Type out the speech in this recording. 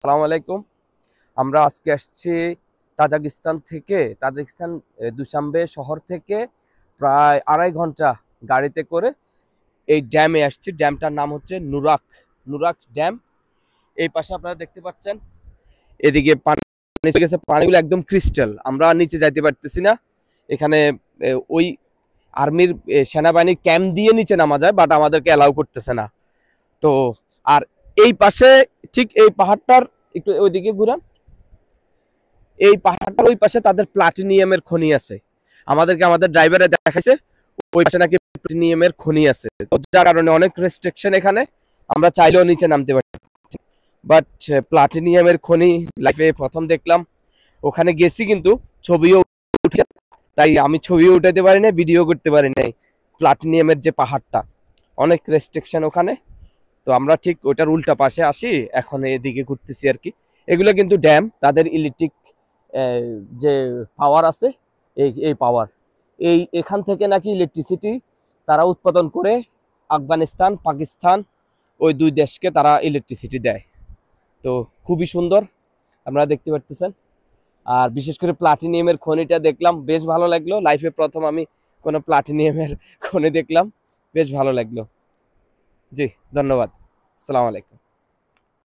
আসসালামু আলাইকুম। আমরা আজকে আসছি তাজিকিস্তান থেকে। দুশানবে শহর থেকে প্রায় 2.5 ঘন্টা গাড়িতে করে এই ড্যামে আসছি। ড্যামটার নাম হচ্ছে নুরাক নুরাক ড্যাম। এই পাশে আপনারা দেখতে পাচ্ছেন, এদিকে পানি এসে গেছে, পানিগুলো একদম ক্রিস্টাল। আমরা নিচে যাইতে পারতেছি না। এখানে ওই আর্মির সেনাবাহিনী ক্যাম্প দিয়ে নিচে নামা যায়, বাট আমাদেরকে অ্যালাউ করতেছে না। তো আর এই পাশে ঠিক এই পাহাড়টার একটু ওইদিকে ঘুরান, এই পাহাড়টার ওই পাশে তাদের প্লাটিনিয়ামের খনি আছে। আমাদেরকে আমাদের ড্রাইভারে দেখাইছে ওই পাশে নাকি প্লাটিনিয়ামের খনি আছে। তো যার কারণে অনেক রেস্ট্রিকশন এখানে, আমরা চাইলেও নিচে নামতে পারি। বাট প্লাটিনিয়ামের খনি লাইফে প্রথম দেখলাম। ওখানে গেছি কিন্তু ছবিও উঠে, তাই আমি ছবিও উঠাতে পারি নাই, ভিডিও করতে পারি নাই। প্লাটিনিয়ামের যে পাহাড়টা, অনেক রেস্ট্রিকশন ওখানে। তো আমরা ঠিক ওটার উল্টা পাশে আসি, এখন এদিকে ঘুরতেছি আর কি। এগুলো কিন্তু ড্যাম, তাদের ইলেকট্রিক যে পাওয়ার আছে, এই পাওয়ার, এখান থেকে নাকি ইলেকট্রিসিটি তারা উৎপাদন করে আফগানিস্তান পাকিস্তান ওই দুই দেশকে তারা ইলেকট্রিসিটি দেয়। তো খুবই সুন্দর, আপনারা দেখতে পারতেছেন। আর বিশেষ করে প্লাটিনিয়ামের খনিটা দেখলাম, বেশ ভালো লাগলো। লাইফে প্রথম আমি কোনো প্লাটিনিয়ামের খনি দেখলাম, বেশ ভালো লাগলো। জি, ধন্যবাদ। আসসালামু আলাইকুম।